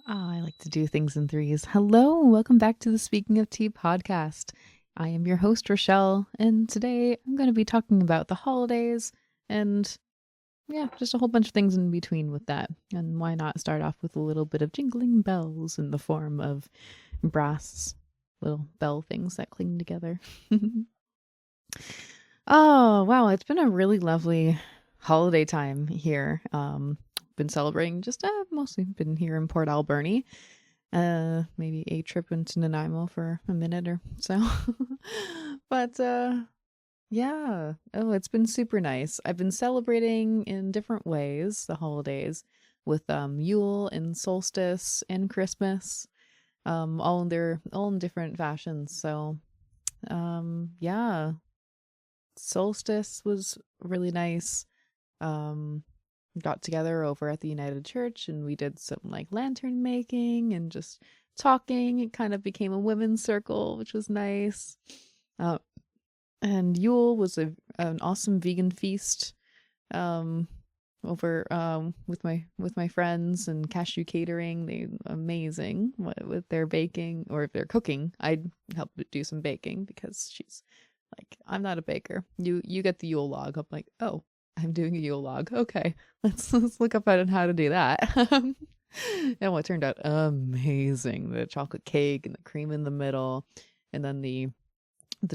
I like to do things in threes. Hello, welcome back to the Speaking of Tea podcast. I am your host, Rochelle, and today I'm going to be talking about the holidays and, just a whole bunch of things in between with that. And why not start off with a little bit of jingling bells in the form of brass little bell things that cling together. Oh, wow, it's been a really lovely holiday time here. Been celebrating mostly been here in Port Alberni. Maybe a trip into Nanaimo for a minute or so. But yeah. Oh, it's been super nice. I've been celebrating in different ways the holidays with Yule and Solstice and Christmas. All in different fashions. So yeah. Solstice was really nice. Um got together over at the United Church and we did some like lantern making and just talking. It kind of became a women's circle, which was nice. Uh, and Yule was an awesome vegan feast um, over with my friends and Cashew Catering. They amazing with their baking or if they're cooking. I'd help do some baking because she's like, I'm not a baker. You get the Yule log. I'm like, oh, I'm doing a Yule log. Okay, let's look up on how to do that. And what turned out amazing, the chocolate cake and the cream in the middle, and then the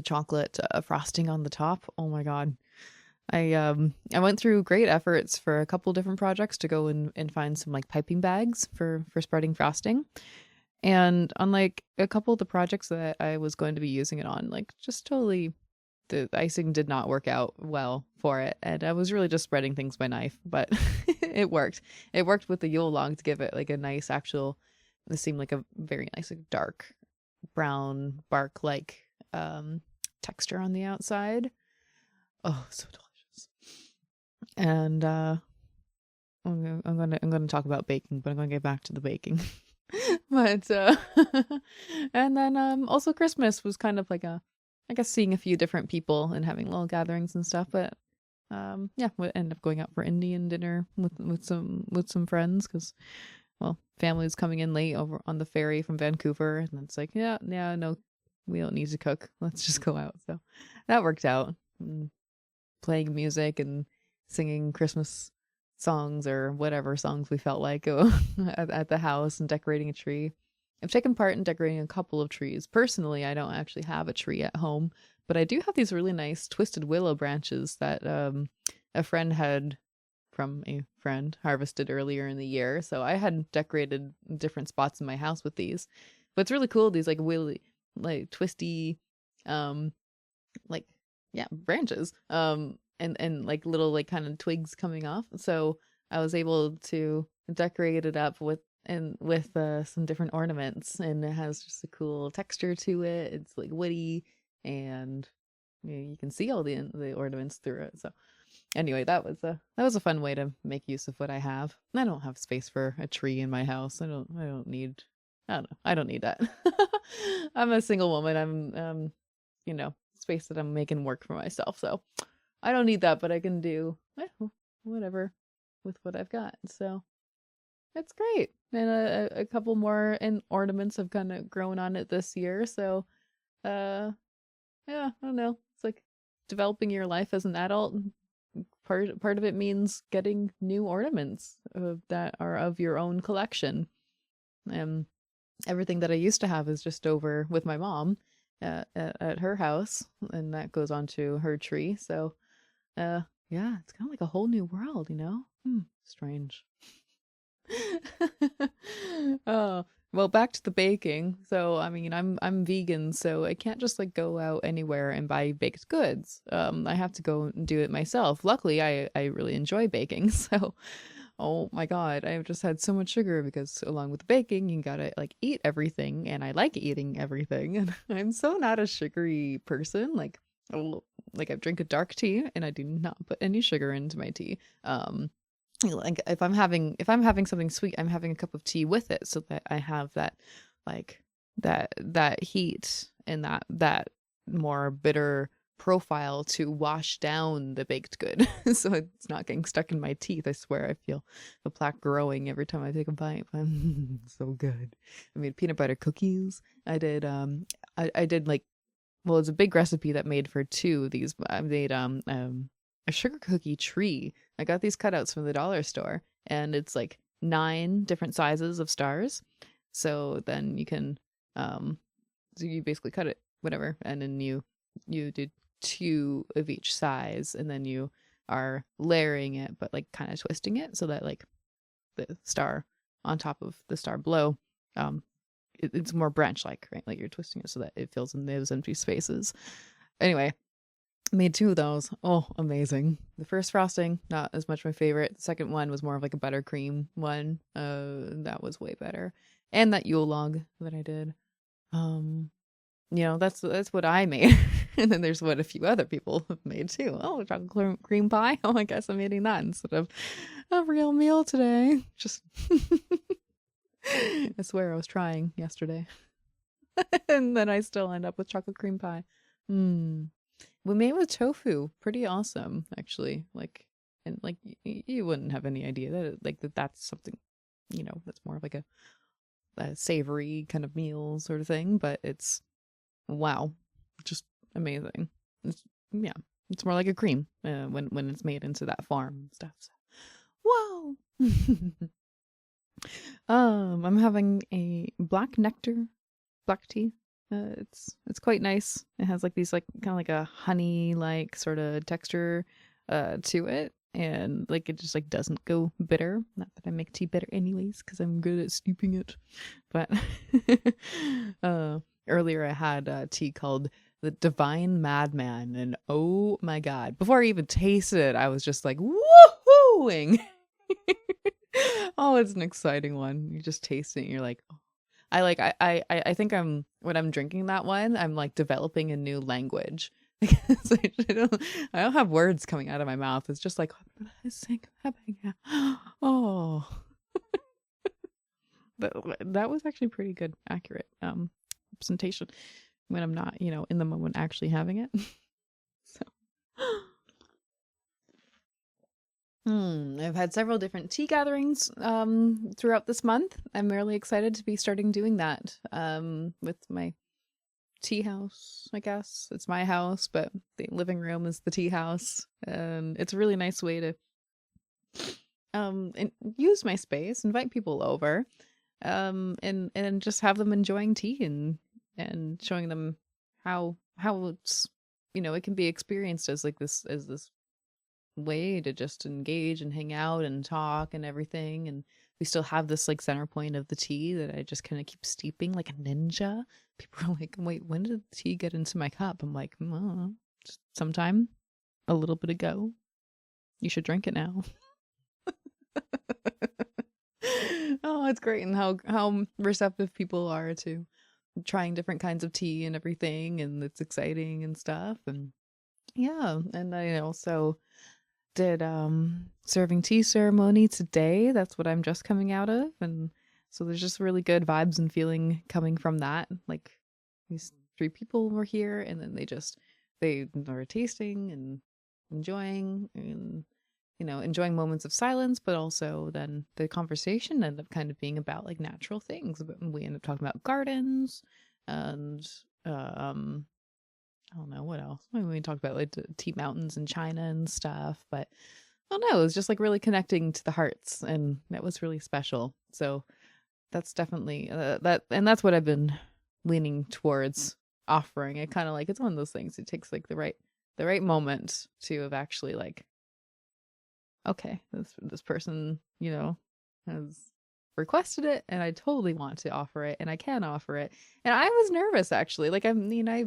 chocolate frosting on the top. Oh my god. I went through great efforts for a couple different projects to go and find some like piping bags for spreading frosting. And on like a couple of the projects that I was going to be using it on, like just totally the icing did not work out well for it. And I was really just spreading things by knife, but it worked. It worked with the Yule log to give it like a nice actual, it seemed like a very nice like dark brown bark like texture on the outside. Oh, so delicious. And I'm gonna talk about baking, but I'm gonna get back to the baking. But and then also Christmas was kind of like a, I guess, seeing a few different people and having little gatherings and stuff. But yeah, we ended up going out for Indian dinner with some friends because, well, family's coming in late over on the ferry from Vancouver, and it's like, yeah, no, we don't need to cook. Let's just go out. So that worked out. And playing music and singing Christmas songs or whatever songs we felt like at the house and decorating a tree. I've taken part in decorating a couple of trees. Personally, I don't actually have a tree at home, but I do have these really nice twisted willow branches that a friend had from a friend harvested earlier in the year. So I had decorated different spots in my house with these. But it's really cool, these like willy, like twisty, um, like yeah, branches. And like little like kind of twigs coming off. So I was able to decorate it up with some different ornaments, and it has just a cool texture to it. It's like woody, and you can see all the ornaments through it. So anyway, that was a fun way to make use of what I have. I don't have space for a tree in my house. I don't need, I don't know. I don't need that. I'm a single woman. I'm space that I'm making work for myself. So I don't need that, but I can do whatever with what I've got. So it's great. And a couple more and ornaments have kind of grown on it this year. So uh yeah, I don't know. It's like developing your life as an adult. Part of it means getting new ornaments that are of your own collection. And everything that I used to have is just over with my mom at her house, and that goes onto her tree. So uh, yeah, it's kind of like a whole new world, you know? Strange. Oh, well, back to the baking. So, I mean, I'm vegan, so I can't just like go out anywhere and buy baked goods. I have to go and do it myself. Luckily, I really enjoy baking, so oh my God, I've just had so much sugar because along with baking, you gotta like eat everything, and I like eating everything, and I'm so not a sugary person. Like I drink a dark tea, and I do not put any sugar into my tea. Like if I'm having something sweet, I'm having a cup of tea with it so that I have that like that heat and that more bitter profile to wash down the baked good so it's not getting stuck in my teeth. I swear I feel the plaque growing every time I take a bite. But so good. I made peanut butter cookies. I did I did like, well, it's a big recipe that made for two of these. I made a sugar cookie tree. I got these cutouts from the dollar store, and it's like 9 different sizes of stars. So then you can so you basically cut it whatever, and then you do 2 of each size, and then you are layering it but like kind of twisting it so that like the star on top of the star below, it's more branch like, right? Like you're twisting it so that it fills in those empty spaces. Anyway, made 2 of those. Oh, amazing. The first frosting, not as much my favorite. The second one was more of like a buttercream one. That was way better. And that Yule log that I did. That's what I made. And then there's what a few other people have made too. Oh, chocolate cream pie. Oh, I guess I'm eating that instead of a real meal today. Just I swear I was trying yesterday. And then I still end up with chocolate cream pie. We made with tofu. Pretty awesome, actually. Like, and like you wouldn't have any idea that that's something, that's more of like a savory kind of meal sort of thing, but it's wow, just amazing. It's more like a cream when it's made into that form and stuff. So, wow. I'm having a black nectar black tea. It's quite nice. It has like these like kind of like a honey like sort of texture to it, and like it just like doesn't go bitter. Not that I make tea bitter anyways, because I'm good at steeping it. But earlier I had tea called the Divine Madman, and oh my god, before I even tasted it, I was just like woohooing. Oh, it's an exciting one. You just taste it and you're like, oh. I think when I'm drinking that one, I'm like developing a new language. Because I don't have words coming out of my mouth. It's just like, oh. That was actually pretty good, accurate representation when I'm not, in the moment actually having it. So I've had several different tea gatherings throughout this month. I'm really excited to be starting doing that with my tea house, I guess. It's my house, but the living room is the tea house. And it's a really nice way to use my space, invite people over, and just have them enjoying tea and showing them how it's, it can be experienced as like this way to just engage and hang out and talk and everything. And we still have this like center point of the tea that I just kind of keep steeping like a ninja. People are like, wait, when did the tea get into my cup? I'm like, well, just sometime a little bit ago. You should drink it now. Oh, it's great. And how receptive people are to trying different kinds of tea and everything, and it's exciting and stuff. And yeah, and I also did serving tea ceremony today. That's what I'm just coming out of, and so there's just really good vibes and feeling coming from that. Like these 3 people were here, and then they were tasting and enjoying, and enjoying moments of silence, but also then the conversation ended up kind of being about like natural things. But we ended up talking about gardens and I don't know what else. I mean, we talked about like the tea mountains in China and stuff, but I don't know. It was just like really connecting to the hearts, and that was really special. So that's definitely that's what I've been leaning towards offering. It kind of like, it's one of those things. It takes like the right moment to have actually like, okay, this person, has requested it, and I totally want to offer it, and I can offer it. And I was nervous actually. Like, I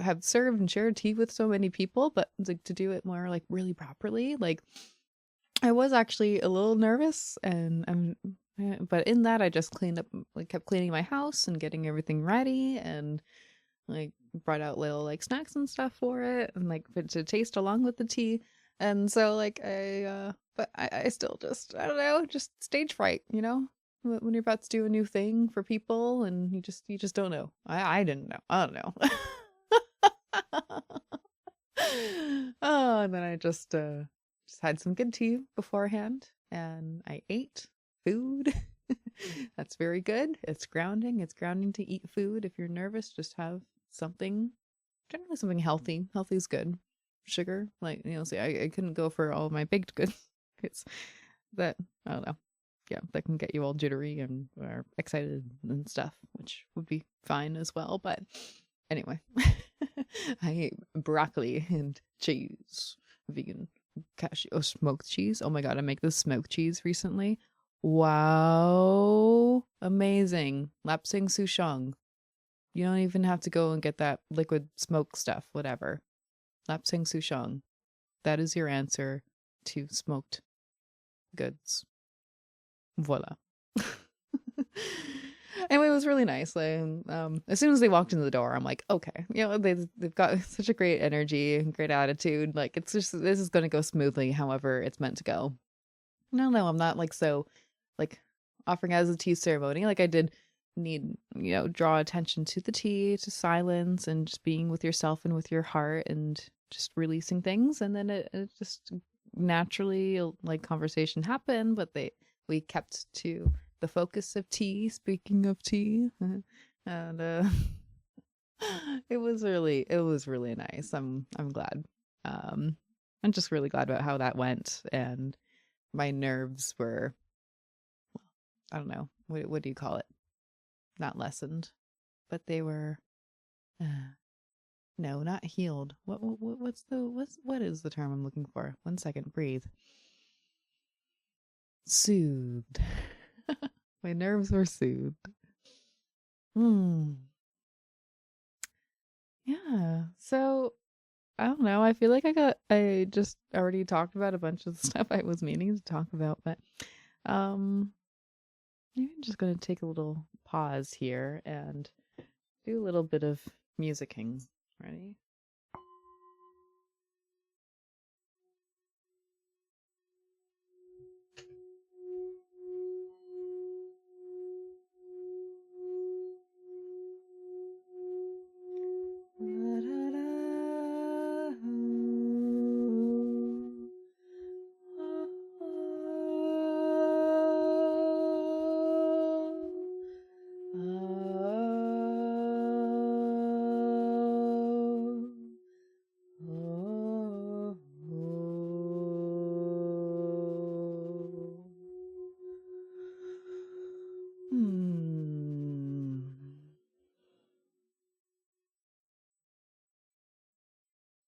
have served and shared tea with so many people, but like to do it more like really properly, like I was actually a little nervous, and but in that I just kept cleaning my house and getting everything ready, and like brought out little like snacks and stuff for it, and like to taste along with the tea. And so like but I still just, I don't know, just stage fright, when you're about to do a new thing for people, and you just don't know. I didn't know. I don't know. I just had some good tea beforehand, and I ate food. That's very good. It's grounding. It's grounding to eat food. If you're nervous, just have something, generally something healthy. Healthy is good. Sugar, like, see, I couldn't go for all my baked goods. It's that, I don't know. Yeah, that can get you all jittery and or excited and stuff, which would be fine as well. But anyway, I ate broccoli and cheese, vegan cashew, smoked cheese. Oh my god, I make this smoked cheese recently. Wow, amazing. Lapsang souchong. You don't even have to go and get that liquid smoke stuff, whatever. Lapsang souchong. That is your answer to smoked goods. Voila. Anyway, it was really nice. Like, as soon as they walked into the door, I'm like, okay, they've got such a great energy and great attitude. Like, it's just, this is going to go smoothly, however it's meant to go. No, I'm not like so, like, offering as a tea ceremony. Like, I did need, draw attention to the tea, to silence, and just being with yourself and with your heart, and just releasing things. And then it just naturally, like, conversation happened, but we kept to the focus of tea. Speaking of tea, and it was really nice. I'm glad. I'm just really glad about how that went, and my nerves were, I don't know, what do you call it? Not lessened, but they were, no, not healed. What is the term I'm looking for? 1 second, breathe. Soothed. My nerves were soothed. Yeah. So I don't know. I feel like I just already talked about a bunch of the stuff I was meaning to talk about, but maybe I'm just gonna take a little pause here and do a little bit of musicking. Ready?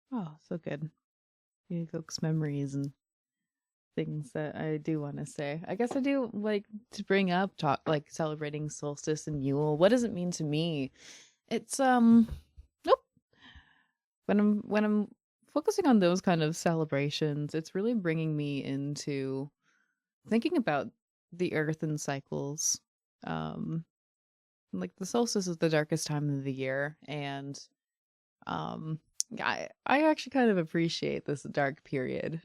Oh, so good. You evokes memories and things that I do want to say. I guess I do like to bring up talk like celebrating solstice and Yule. What does it mean to me? It's nope. When I'm focusing on those kind of celebrations, it's really bringing me into thinking about the earth and cycles. Um like the solstice is the darkest time of the year, and um I actually kind of appreciate this dark period.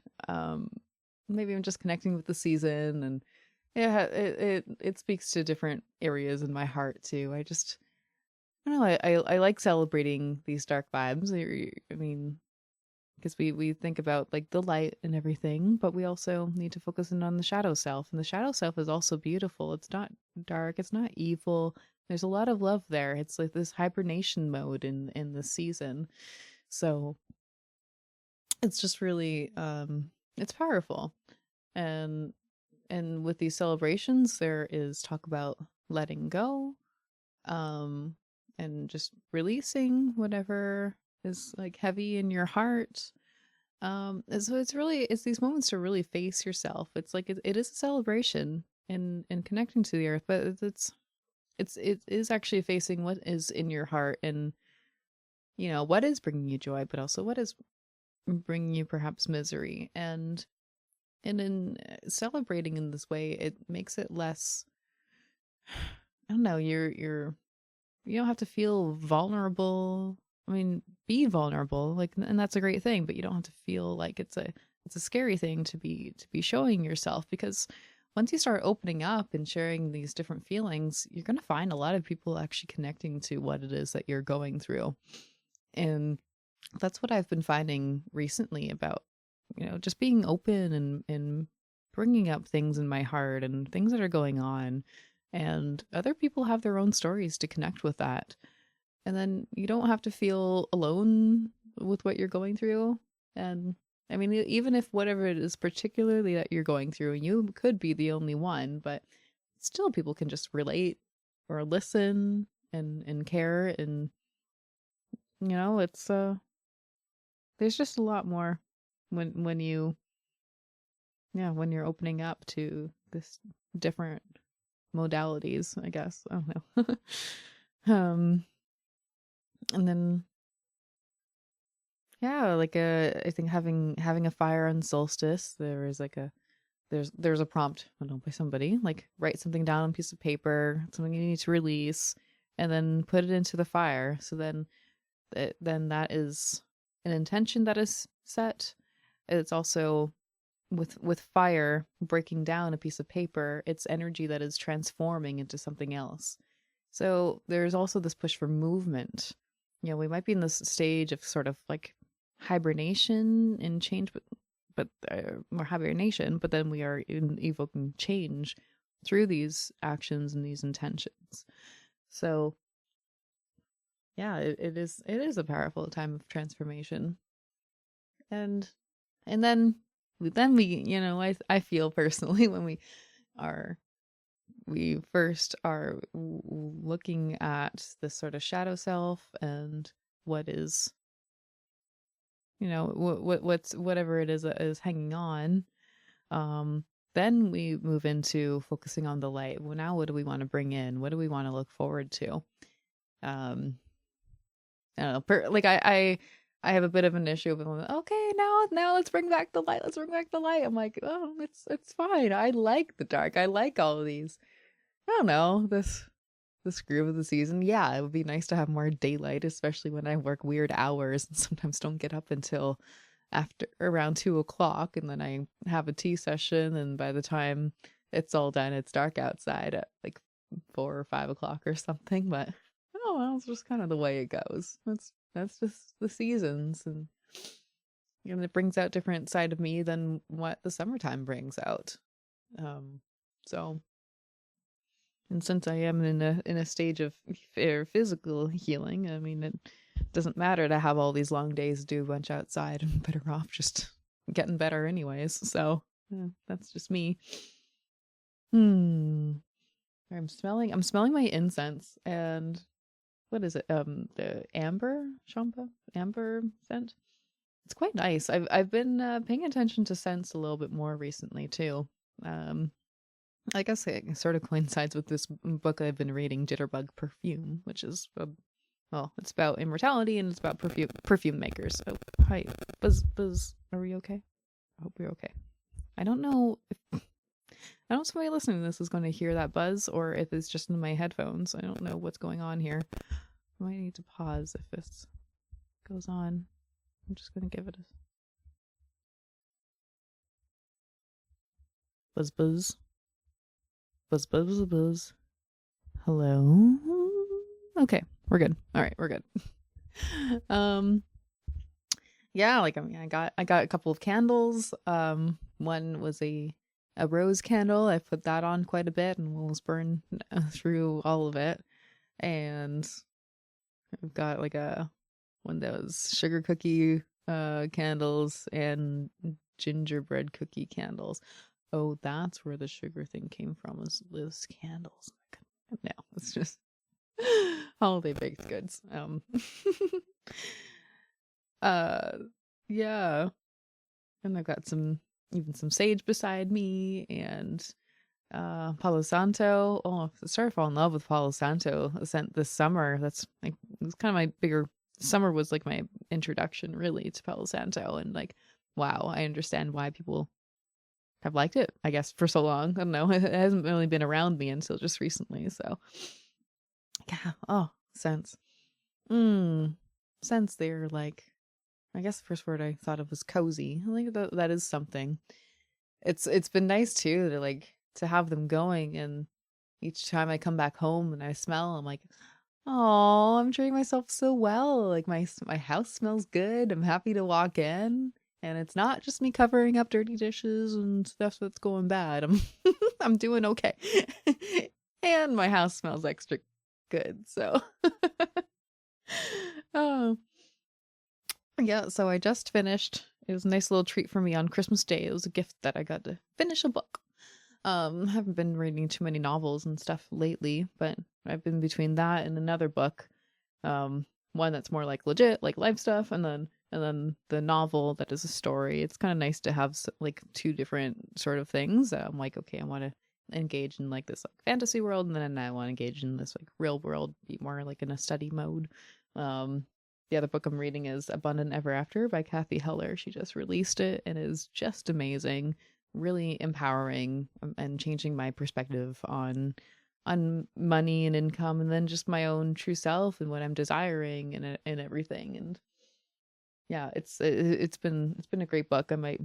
Maybe I'm just connecting with the season, and yeah, it speaks to different areas in my heart too. I don't know, I like celebrating these dark vibes. I mean, because we think about like the light and everything, but we also need to focus in on the shadow self, and the shadow self is also beautiful. It's not dark, it's not evil. There's a lot of love there. It's like this hibernation mode in the season. So it's just really it's powerful. And with these celebrations there is talk about letting go, um and just releasing whatever is like heavy in your heart. And so it's these moments to really face yourself. It's like it is a celebration and connecting to the earth, but it is actually facing what is in your heart, and what is bringing you joy, but also what is bringing you perhaps misery. And in celebrating in this way, it makes it less, I don't know, you don't have to feel vulnerable. I mean, be vulnerable, like, and that's a great thing, but you don't have to feel like it's a scary thing to be showing yourself, because once you start opening up and sharing these different feelings, you're going to find a lot of people actually connecting to what it is that you're going through. And that's what I've been finding recently about just being open and bringing up things in my heart and things that are going on. And other people have their own stories to connect with that. And then you don't have to feel alone with what you're going through. And I mean, even if whatever it is particularly that you're going through, you could be the only one, but still people can just relate or listen and care. And it's there's just a lot more when you when you're opening up to this different modalities, I guess. I don't know. And then like I think having a fire on solstice, there is like there's a prompt, by somebody, like write something down on a piece of paper, something you need to release, and then put it into the fire. So then that is an intention that is set. It's also with fire breaking down a piece of paper, it's energy that is transforming into something else. So there's also this push for movement. We might be in this stage of sort of like hibernation and change, but more hibernation, but then we are evoking change through these actions and these intentions. So it is a powerful time of transformation. And then we I feel personally when we first are looking at this sort of shadow self and what is what's whatever it is that is hanging on, then we move into focusing on the light. Well, now what do we want to bring in? What do we want to look forward to? I don't know. I have a bit of an issue with, okay, now let's bring back the light. Let's bring back the light. I'm like, oh, it's fine. I like the dark. I like all of these. I don't know, this groove of the season. Yeah, it would be nice to have more daylight, especially when I work weird hours and sometimes don't get up until after around 2 o'clock, and then I have a tea session, and by the time it's all done, it's dark outside at like 4 or 5 o'clock or something. But oh well, it's just kind of the way it goes. That's just the seasons, and it brings out different side of me than what the summertime brings out. So, and since I am in a stage of physical healing, I mean, it doesn't matter to have all these long days, do a bunch outside. I'm better off just getting better anyways. So that's just me. I'm smelling my incense, and what is it? The amber scent. It's quite nice. I've been paying attention to scents a little bit more recently too. I guess it sort of coincides with this book I've been reading, Jitterbug Perfume, which is it's about immortality and it's about perfume makers. Oh, hi, Buzz, are we okay? I hope we're okay. I don't know if somebody listening to this is going to hear that buzz, or if it's just in my headphones. I don't know what's going on here. I might need to pause if this goes on. I'm just going to give it a buzz, buzz, buzz, buzz, buzz, buzz. Hello. Okay, we're good. All right, we're good. Yeah, like, I mean, I got a couple of candles. One was a rose candle. I put that on quite a bit and almost burned through all of it. And I've got like one of those sugar cookie candles and gingerbread cookie candles. Oh, that's where the sugar thing came from, was those candles. No, it's just holiday baked goods. Yeah. And I've got some sage beside me, and Palo Santo. Oh, I started falling in love with Palo Santo scent this summer. That's like, it was kind of my bigger summer, was like my introduction really to Palo Santo, and like, wow, I understand why people have liked it, I guess, for so long. I don't know. It hasn't really been around me until just recently. So yeah. Oh, scents. Scents, they're like, I guess the first word I thought of was cozy. I think that is something. It's been nice too to have them going, and each time I come back home and I smell, I'm like, oh, I'm treating myself so well. Like my house smells good. I'm happy to walk in. And it's not just me covering up dirty dishes and stuff that's going bad. I'm doing okay. And my house smells extra good. So oh yeah, so I just finished. It was a nice little treat for me on Christmas Day. It was a gift that I got to finish a book. Haven't been reading too many novels and stuff lately, but I've been between that and another book. One that's more like legit, like life stuff, and then the novel that is a story. It's kind of nice to have like two different sort of things. I'm like, okay, I want to engage in like this like fantasy world, and then I want to engage in this like real world, be more like in a study mode. The other book I'm reading is Abundant Ever After by Cathy Heller. She just released it and is just amazing, really empowering, and changing my perspective on money and income, and then just my own true self and what I'm desiring and everything. And yeah, it's been a great book. I might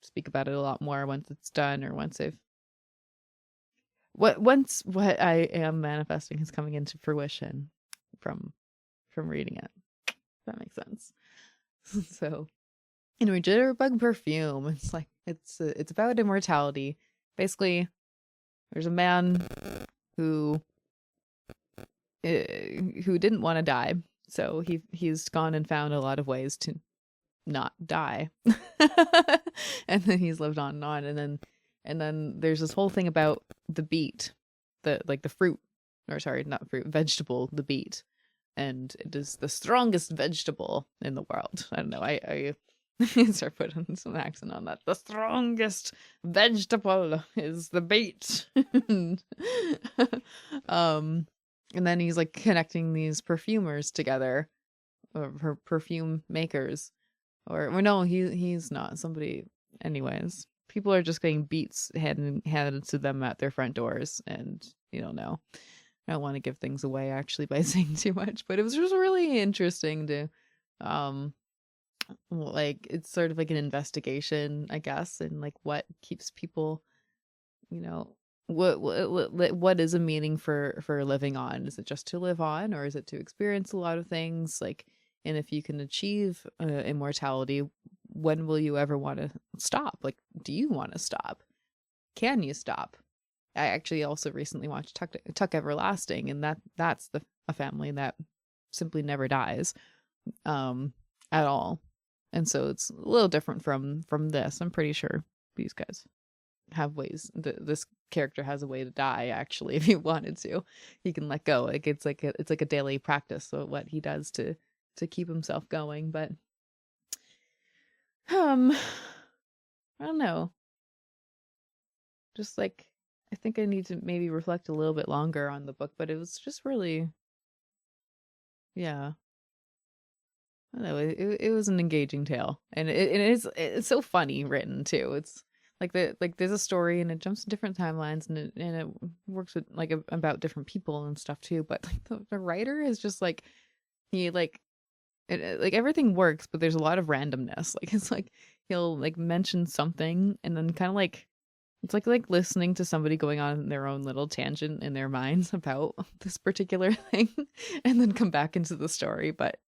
speak about it a lot more once it's done, or once what I am manifesting is coming into fruition from reading it. If that makes sense. So anyway, Jitterbug Perfume. It's like it's about immortality. Basically, there's a man who didn't want to die, so he's gone and found a lot of ways to not die. And then he's lived on and on, and then there's this whole thing about the beet, the fruit, or sorry, not fruit, vegetable, the beet, and it is the strongest vegetable in the world. I don't know, I start putting some accent on that. The strongest vegetable is the beet. And then he's like connecting these perfumers together, or her perfume makers, or no, he's not somebody. Anyways, people are just getting beets handed to them at their front doors, and you don't know. I don't want to give things away actually by saying too much, but it was just really interesting to, like, it's sort of like an investigation, I guess, and like what keeps people, you know, what is a meaning for living on? Is it just to live on, or is it to experience a lot of things? Like, and if you can achieve immortality, when will you ever want to stop? Like, do you want to stop? Can you stop? I actually also recently watched Tuck Everlasting, and that's a family that simply never dies, at all. And so it's a little different from this. I'm pretty sure these guys have ways. This character has a way to die. Actually, if he wanted to, he can let go. Like it's like a daily practice. So what he does to keep himself going. But I don't know. Just like, I think I need to maybe reflect a little bit longer on the book. But it was just really, yeah. I don't know, it was an engaging tale, and it's so funny written too. It's like there's a story, and it jumps to different timelines, and it works with like about different people and stuff too. But like the writer is just like, he like like everything works, but there's a lot of randomness. Like it's like he'll like mention something, and then kind of like it's like listening to somebody going on their own little tangent in their minds about this particular thing, and then come back into the story. But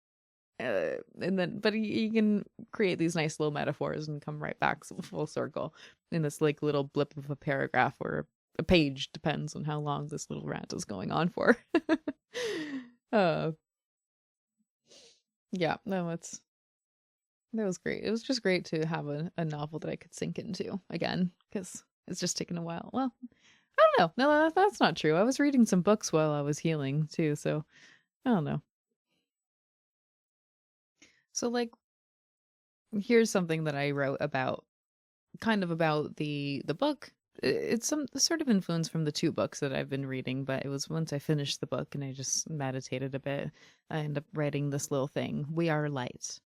and then but he can create these nice little metaphors and come right back full circle in this like little blip of a paragraph or a page, depends on how long this little rant is going on for. uh yeah, no, that was great. It was just great to have a novel that I could sink into again, because it's just taken a while. Well, I don't know, no, that's not true. I was reading some books while I was healing too, so I don't know. So like, here's something that I wrote about, kind of about the book. It's some sort of influence from the two books that I've been reading, but it was once I finished the book and I just meditated a bit, I ended up writing this little thing. We are light.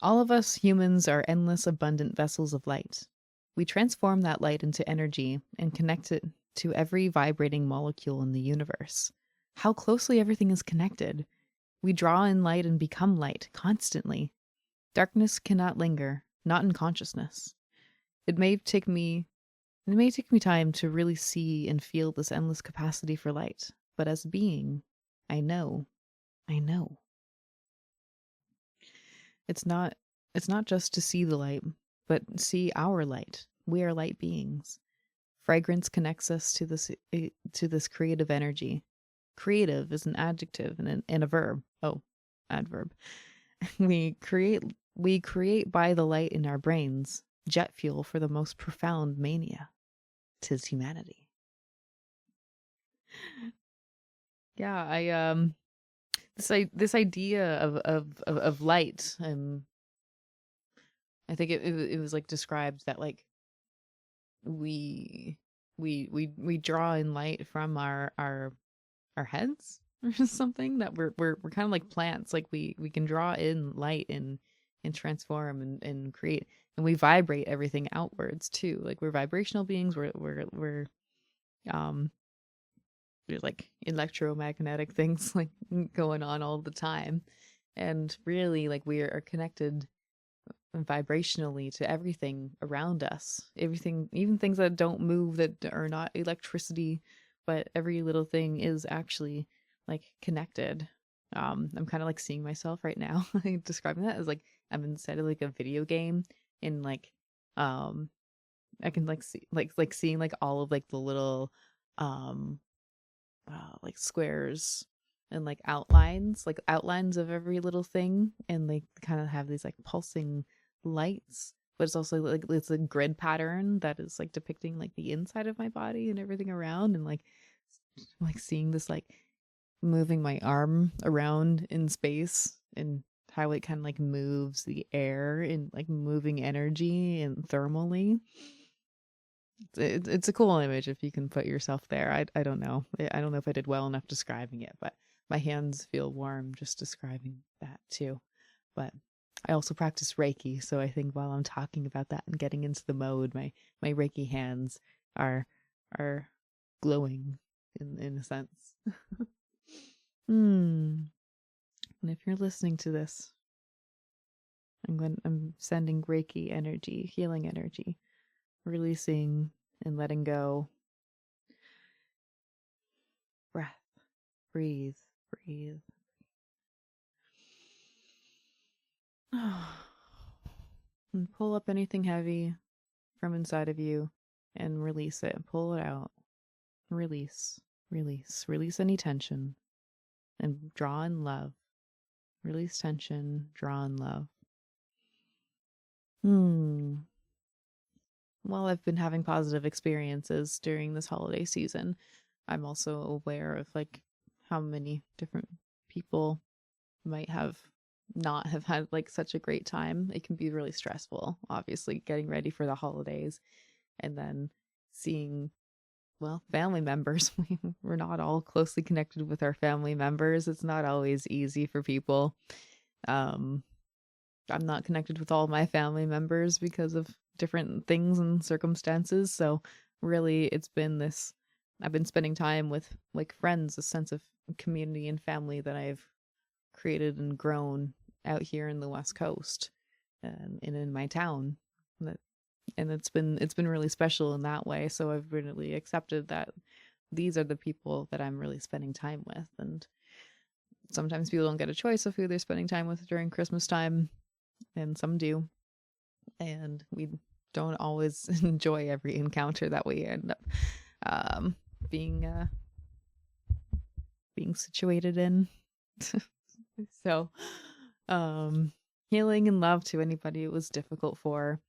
All of us humans are endless, abundant vessels of light. We transform that light into energy and connect it to every vibrating molecule in the universe. How closely everything is connected. We draw in light and become light constantly. Darkness cannot linger, not in consciousness. It may take me time to really see and feel this endless capacity for light, but as a being, I know. It's not it's not just to see the light, but see our light. We are light beings. Fragrance connects us to this creative energy. Creative is an adjective and a verb. Oh, adverb. We create we create by the light in our brains, jet fuel for the most profound mania. 'Tis humanity. Yeah, I this idea of light, I think it was like described that like we we draw in light from our heads or something, that we're kind of like plants, like we can draw in light and transform and create, and we vibrate everything outwards too, like we're vibrational beings, we're um there's like electromagnetic things like going on all the time, and really like we are connected vibrationally to everything around us, everything, even things that don't move, that are not electricity, but every little thing is actually like connected. I'm kind of like seeing myself right now like describing that as like I'm inside of like a video game, and like um I can like see like seeing like all of like the little um like squares and like outlines of every little thing, and they kind of have these like pulsing lights, but it's also like it's a grid pattern that is like depicting like the inside of my body and everything around, and like seeing this like moving my arm around in space, and how it kind of like moves the air in like moving energy and thermally. It's a cool image if you can put yourself there. I don't know. I don't know if I did well enough describing it, but my hands feel warm just describing that too. But I also practice Reiki, so I think while I'm talking about that and getting into the mode, my Reiki hands are glowing in a sense. Hmm. And if you're listening to this, I'm sending Reiki energy, healing energy, releasing and letting go. Breath. Breathe. Breathe. And pull up anything heavy from inside of you and release it. Pull it out. Release. Release. Release any tension and draw in love. Release tension, draw in love. While I've been having positive experiences during this holiday season, I'm also aware of like how many different people might have not have had like such a great time. It can be really stressful, obviously, getting ready for the holidays, and then seeing, well, family members. We're not all closely connected with our family members. It's not always easy for people. um I'm not connected with all my family members because of different things and circumstances. So really it's been this, I've been spending time with like friends, a sense of community and family that I've created and grown out here in the West Coast, and in my town. That, and it's been really special in that way. So I've really accepted that these are the people that I'm really spending time with. And sometimes people don't get a choice of who they're spending time with during Christmas time, and some do. And we don't always enjoy every encounter that we end up um, being being situated in. So, healing and love to anybody it was difficult for,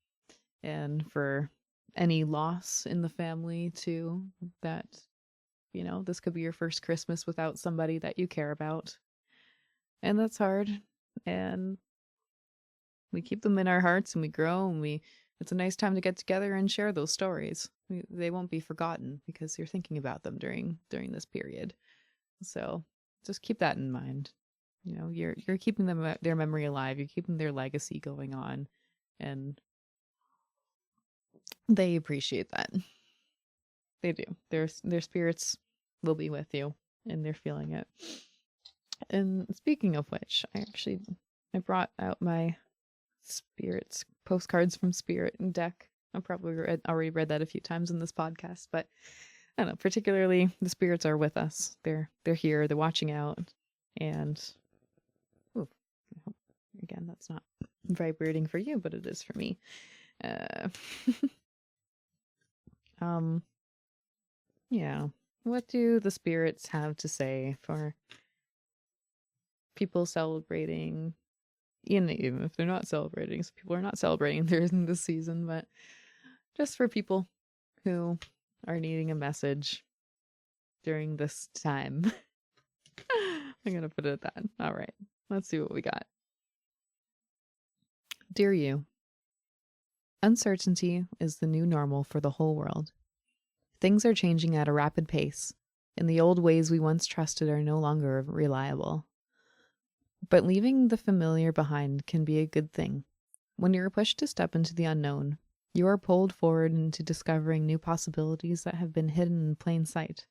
and for any loss in the family too. That, you know, this could be your first Christmas without somebody that you care about, and that's hard. And we keep them in our hearts, and we grow, and it's a nice time to get together and share those stories. They won't be forgotten because you're thinking about them during this period. So just keep that in mind. You know, you're keeping them, their memory alive. You're keeping their legacy going on, and they appreciate that. They do. Their spirits will be with you, and they're feeling it. And speaking of which, I brought out my spirits postcards from Spirit and deck. I've probably already read that a few times in this podcast, but I don't know. Particularly, the spirits are with us. They're here. They're watching out, and ooh, again, that's not. vibrating for you, but it is for me. Uh, um, yeah. What do the spirits have to say for people celebrating? Even if they're not celebrating, so people are not celebrating during this season, but just for people who are needing a message during this time. I'm gonna put it at that. All right, let's see what we got. Dear you, uncertainty is the new normal for the whole world. Things are changing at a rapid pace, and the old ways we once trusted are no longer reliable. But leaving the familiar behind can be a good thing. When you're pushed to step into the unknown, you are pulled forward into discovering new possibilities that have been hidden in plain sight.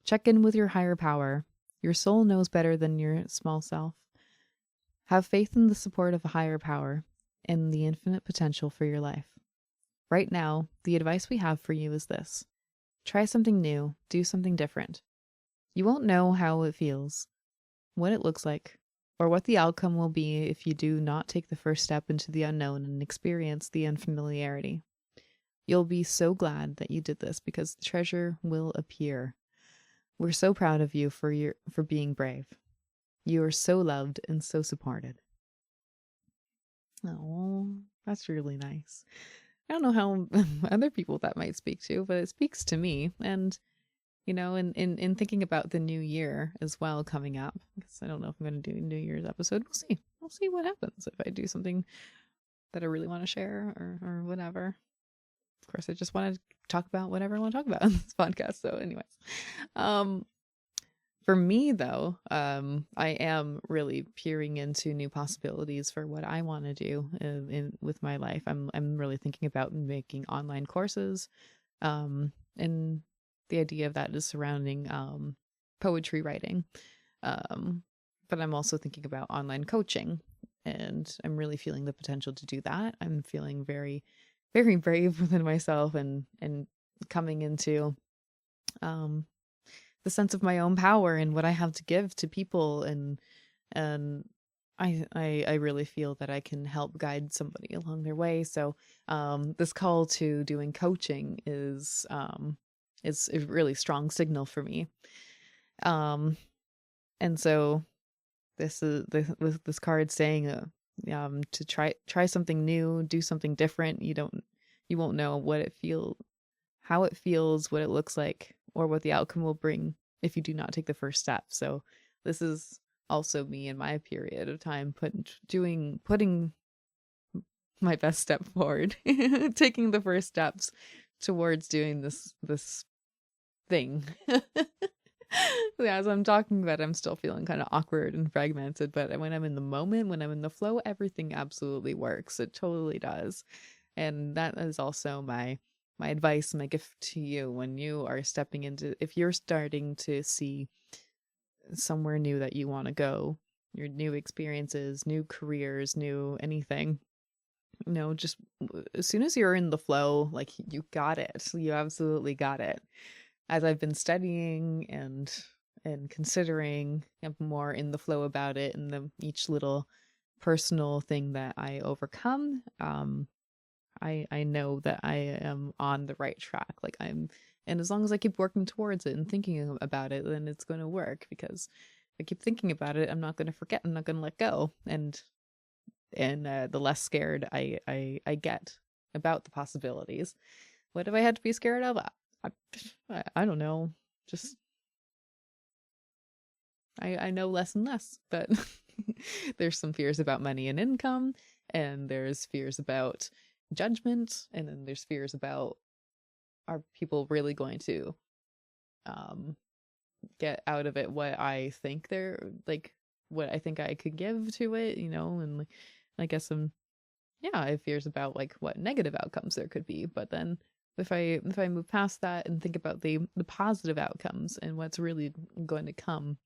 Check in with your higher power. Your soul knows better than your small self. Have faith in the support of a higher power and the infinite potential for your life. Right now, the advice we have for you is this. Try something new, do something different. You won't know how it feels, what it looks like, or what the outcome will be if you do not take the first step into the unknown and experience the unfamiliarity. You'll be so glad that you did this because the treasure will appear. We're so proud of you for being brave. You are so loved and so supported. Oh, that's really nice. I don't know how other people that might speak to, but it speaks to me. And, you know, in thinking about the new year as well coming up, because I don't know if I'm going to do a New Year's episode. We'll see. We'll see what happens if I do something that I really want to share or whatever. Of course, I just want to talk about whatever I want to talk about on this podcast. So anyways, for me though, I am really peering into new possibilities for what I want to do with my life. I'm really thinking about making online courses, and the idea of that is surrounding poetry writing. But I'm also thinking about online coaching, and I'm really feeling the potential to do that. I'm feeling very, very brave within myself, and coming into the sense of my own power and what I have to give to people, and I really feel that I can help guide somebody along their way. So this call to doing coaching is a really strong signal for me. And so this is this card saying to try something new, do something different. You won't know how it feels, what it looks like, or what the outcome will bring if you do not take the first step. So this is also me in my period of time putting my best step forward, taking the first steps towards doing this thing. As I'm talking about it, I'm still feeling kind of awkward and fragmented, but when I'm in the moment, when I'm in the flow, everything absolutely works. It totally does. And that is also my advice, my gift to you when you are if you're starting to see somewhere new that you want to go, your new experiences, new careers, new anything, just as soon as you're in the flow, like you got it. You absolutely got it. As I've been studying and considering, I'm more in the flow about it, and each little personal thing that I overcome, I know that I am on the right track. And as long as I keep working towards it and thinking about it, then it's going to work, because if I keep thinking about it, I'm not going to forget. I'm not going to let go. And the less scared I get about the possibilities. What have I had to be scared of? I don't know. Just I know less and less, but there's some fears about money and income, and there's fears about judgment, and then there's fears about, are people really going to get out of it what I think what I think I could give to it, and I guess I have fears about what negative outcomes there could be. But then if I move past that and think about the positive outcomes and what's really going to come,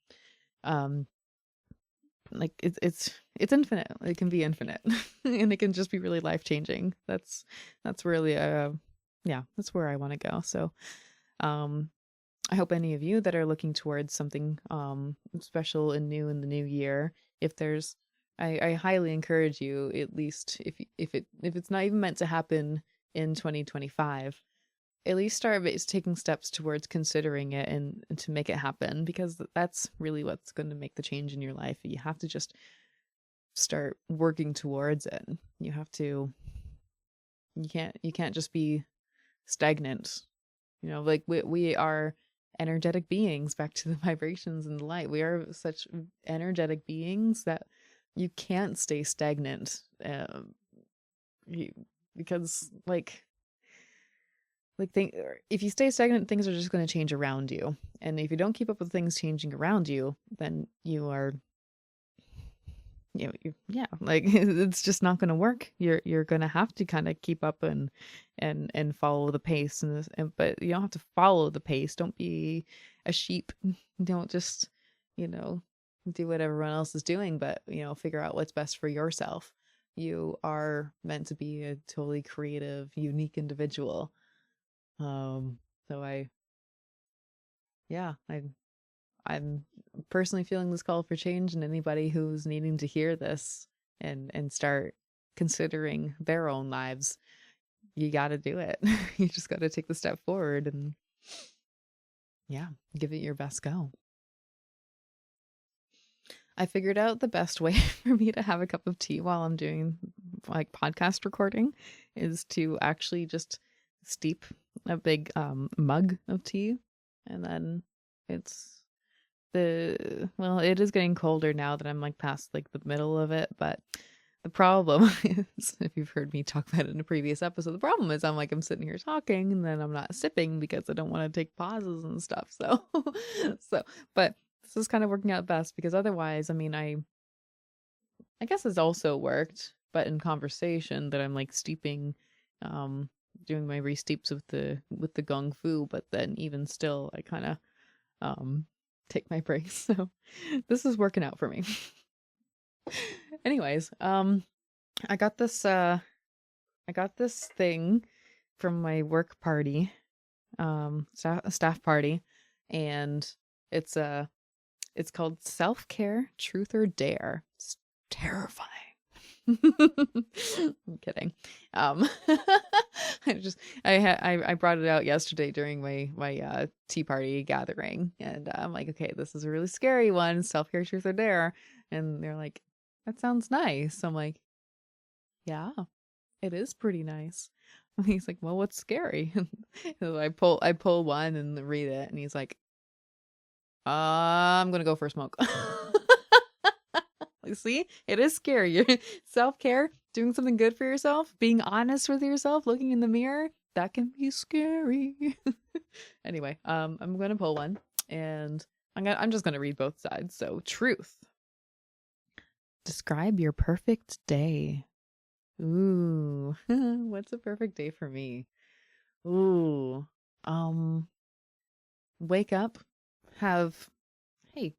it's infinite. It can be infinite, and it can just be really life changing. That's really that's where I want to go. So I hope any of you that are looking towards something special and new in the new year, if there's I highly encourage you, at least if it's not even meant to happen in 2025, at least start taking steps towards considering it and to make it happen, because that's really what's going to make the change in your life. You have to just start working towards it. You have to you can't just be stagnant. You know, like we are energetic beings, back to the vibrations and the light. We are such energetic beings that you can't stay stagnant. You, because if you stay stagnant, things are just going to change around you. And if you don't keep up with things changing around you, then you are, yeah, like it's just not going to work. You're going to have to kind of keep up and follow the pace, but you don't have to follow the pace. Don't be a sheep. Don't just, you know, do what everyone else is doing, but figure out what's best for yourself. You are meant to be a totally creative, unique individual. So yeah, I'm personally feeling this call for change, and anybody who's needing to hear this and start considering their own lives, you got to do it. You just got to take the step forward and yeah, give it your best go. I figured out the best way for me to have a cup of tea while I'm doing like podcast recording is to actually just steep a big mug of tea, and then it's it is getting colder now that I'm like past like the middle of it, but the problem is, if you've heard me talk about it in a previous episode, the problem is I'm sitting here talking and then I'm not sipping because I don't want to take pauses and stuff. So but this is kind of working out best, because otherwise, I mean, I guess it's also worked, but in conversation that I'm like steeping, doing my re-steeps with the gong fu, but then even still I kind of take my breaks. So this is working out for me. Anyways, I got this thing from my work party, staff party, and it's called Self-Care Truth or Dare. It's terrifying. I'm kidding. I brought it out yesterday during my tea party gathering, and I'm like, okay, this is a really scary one, Self-Care Truth or Dare. And they're like, that sounds nice. I'm like, yeah, it is pretty nice. And he's like, well, what's scary? So I pull one and read it, and he's like, I'm gonna go for a smoke. See, it is scary. Self-care, doing something good for yourself, being honest with yourself, looking in the mirror, that can be scary. Anyway, I'm gonna pull one, and I'm just gonna read both sides. So, truth. Describe your perfect day. Ooh, what's a perfect day for me? Ooh, um, wake up, have, hey,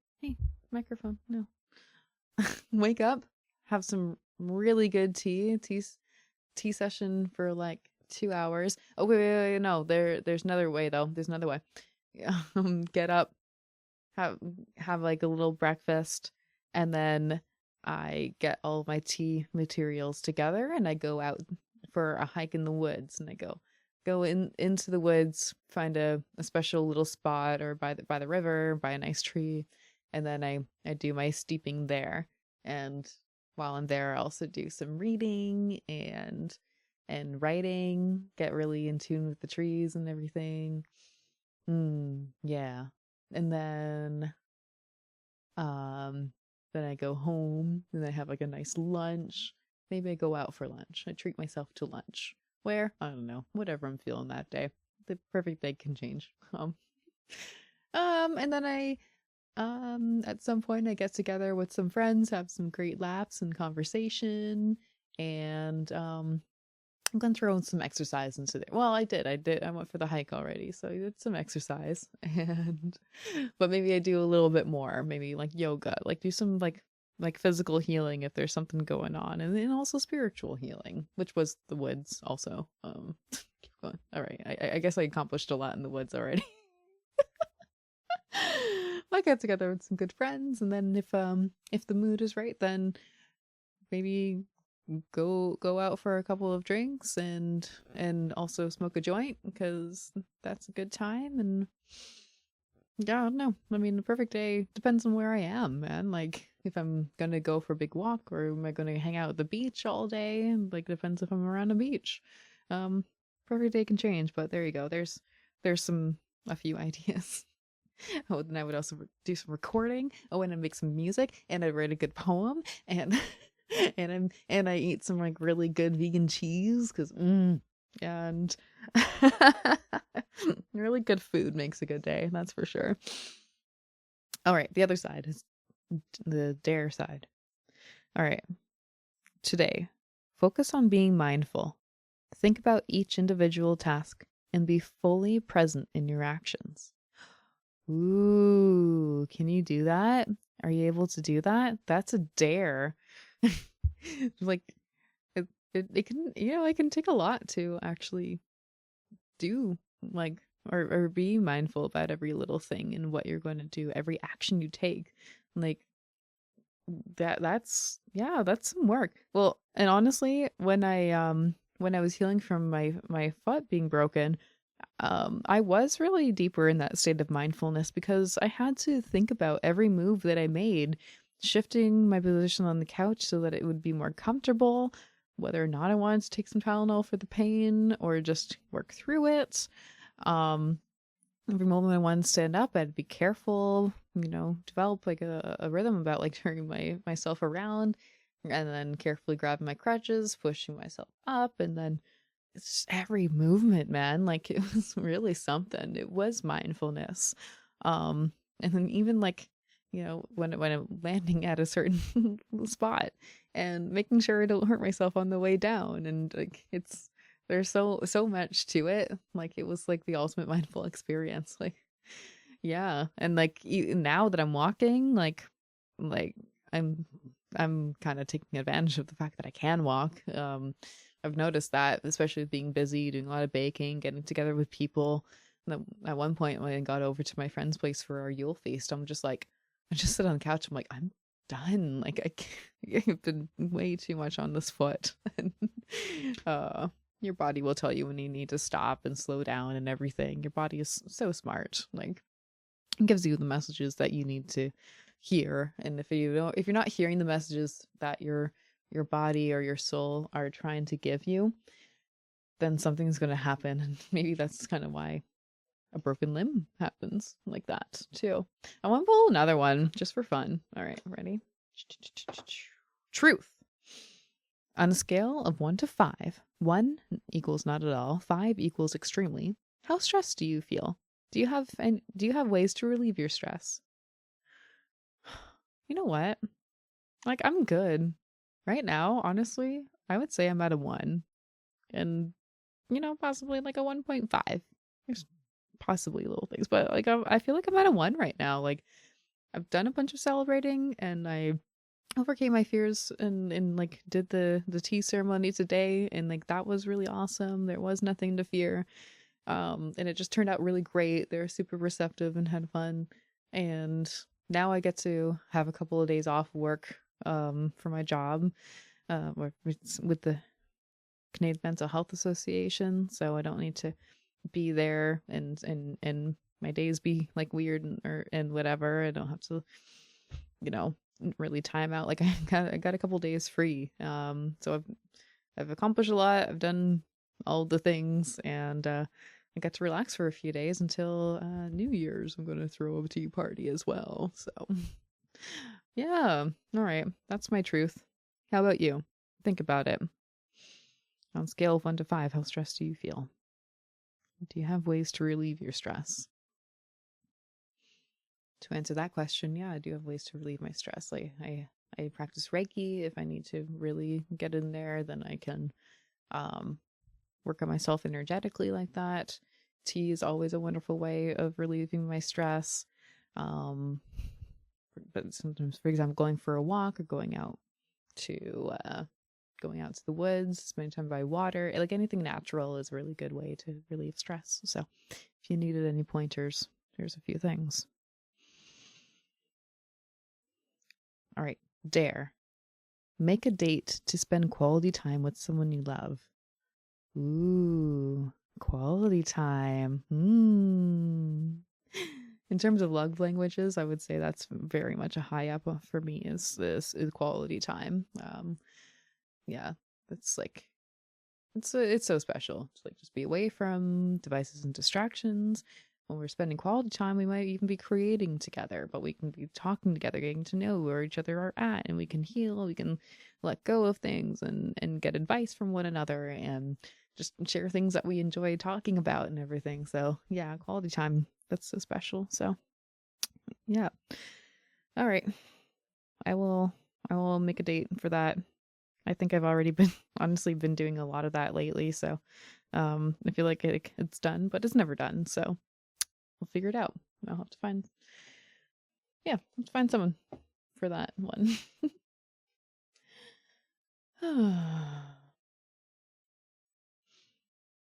microphone, no. Wake up, have some really good tea session for like 2 hours. Oh wait, no, there's another way though. There's another way. Get up, have like a little breakfast, and then I get all my tea materials together and I go out for a hike in the woods, and I go into the woods, find a special little spot, or by the river, by a nice tree, and then I do my steeping there. And while I'm there, I also do some reading and writing, get really in tune with the trees and everything. Yeah. And then I go home and I have like a nice lunch. Maybe I go out for lunch. I treat myself to lunch. Where? I don't know. Whatever I'm feeling that day. The perfect day can change. And then at some point I get together with some friends, have some great laughs and conversation, and I'm gonna throw in some exercise into there. Well, I did. I went for the hike already, so I did some exercise, and but maybe I do a little bit more. Maybe like yoga, like do some like physical healing if there's something going on, and then also spiritual healing, which was the woods also. Keep going. All right, I guess I accomplished a lot in the woods already. I get together with some good friends, and then if the mood is right, then maybe go out for a couple of drinks and also smoke a joint because that's a good time. And yeah, I don't know. I mean, the perfect day depends on where I am, man. Like, if I'm gonna go for a big walk or am I gonna hang out at the beach all day? Like, depends if I'm around a beach. Um, Perfect day can change, but there you go. There's a few ideas. Oh, then I would also do some recording. Oh, and I make some music, and I write a good poem, and and I eat some like really good vegan cheese because and really good food makes a good day. That's for sure. All right, the other side is the dare side. All right, today, focus on being mindful. Think about each individual task and be fully present in your actions. Ooh, can you do that? Are you able to do that? That's a dare. Like it can, it can take a lot to actually do like or be mindful about every little thing and what you're going to do, every action you take. Like that's yeah, that's some work. Well, and honestly, when I was healing from my foot being broken, I was really deeper in that state of mindfulness because I had to think about every move that I made, shifting my position on the couch so that it would be more comfortable, whether or not I wanted to take some Tylenol for the pain or just work through it. Um, every moment I wanted to stand up, I had to be careful, develop like a rhythm about like turning myself around and then carefully grabbing my crutches, pushing myself up, and then it's just every movement, man. Like it was really something. It was mindfulness. And then even like, when I'm landing at a certain spot and making sure I don't hurt myself on the way down. And like there's so much to it. Like it was like the ultimate mindful experience. Like yeah. And like now that I'm walking, like I'm I'm kind of taking advantage of the fact that I can walk. I've noticed that, especially with being busy, doing a lot of baking, getting together with people. And at one point, when I got over to my friend's place for our Yule feast, I'm just like, I just sit on the couch. I'm like, I'm done. Like, I can't, I've been way too much on this foot. And your body will tell you when you need to stop and slow down and everything. Your body is so smart. Like, it gives you the messages that you need to hear. And if you're not hearing the messages that your body or your soul are trying to give you, then something's going to happen. And maybe that's kind of why a broken limb happens like that too. I want to pull another one just for fun. All right, ready? Truth. On a scale of 1 to 5, 1 equals not at all, 5 equals extremely. How stressed do you feel? Do you have ways to relieve your stress? You know what? Like I'm good. Right now, honestly, I would say I'm at a 1 and possibly like a 1.5. There's possibly little things, but like I feel like I'm at a 1 right now. Like I've done a bunch of celebrating and I overcame my fears and like did the tea ceremony today and like that was really awesome. There was nothing to fear. And it just turned out really great. They were super receptive and had fun. And now I get to have a couple of days off work for my job with the Canadian Mental Health Association, so I don't need to be there and my days be like weird and whatever. I don't have to, really time out. Like I got a couple days free. So I've accomplished a lot. I've done all the things, and I got to relax for a few days until New Year's. I'm gonna throw a tea party as well. So yeah, all right, that's my truth. How about you? Think about it. On a scale of 1 to 5, how stressed do you feel? Do you have ways to relieve your stress? To answer that question, yeah, I do have ways to relieve my stress. Like I practice Reiki. If I need to really get in there, then I can work on myself energetically like that. Tea is always a wonderful way of relieving my stress. But sometimes, for example, going for a walk or to going out to the woods, spending time by water, like anything natural is a really good way to relieve stress. So if you needed any pointers, here's a few things. All right, dare. Make a date to spend quality time with someone you love. Ooh, quality time. In terms of love languages, I would say that's very much a high up for me is quality time. Yeah, it's like it's so special to like just be away from devices and distractions. When we're spending quality time, we might even be creating together, but we can be talking together, getting to know where each other are at, and we can heal, we can let go of things and get advice from one another and just share things that we enjoy talking about and everything. So yeah, quality time, that's so special. So yeah. All right. I will make a date for that. I think I've already been honestly been doing a lot of that lately, so I feel like it's done, but it's never done, so we'll figure it out. I'll have to find yeah, let's find someone for that one.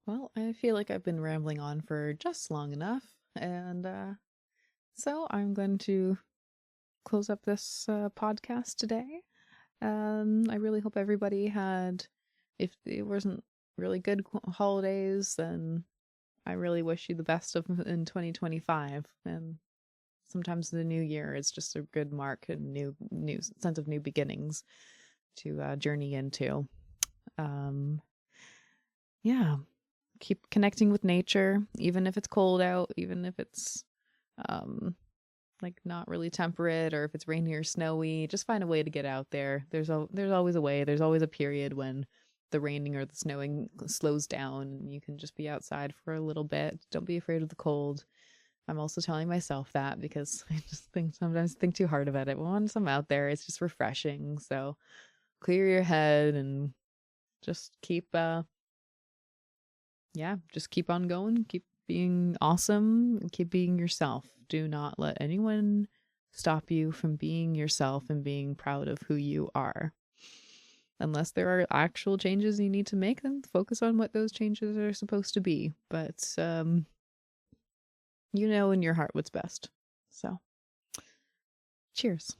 Well, I feel like I've been rambling on for just long enough, and so I'm going to close up this podcast today. I really hope everybody had, if it wasn't really good holidays, then I really wish you the best of in 2025. And sometimes the new year is just a good mark and new sense of new beginnings to journey into. Um, yeah, keep connecting with nature, even if it's cold out, even if it's um like not really temperate, or if it's rainy or snowy, just find a way to get out there. There's always a way. There's always a period when the raining or the snowing slows down and you can just be outside for a little bit. Don't be afraid of the cold. I'm also telling myself that because I just sometimes think too hard about it. But once I'm out there, it's just refreshing. So clear your head and just keep just keep on going, keep being awesome, and keep being yourself. Do not let anyone stop you from being yourself and being proud of who you are. Unless there are actual changes you need to make, then focus on what those changes are supposed to be. But you know in your heart what's best. So, cheers.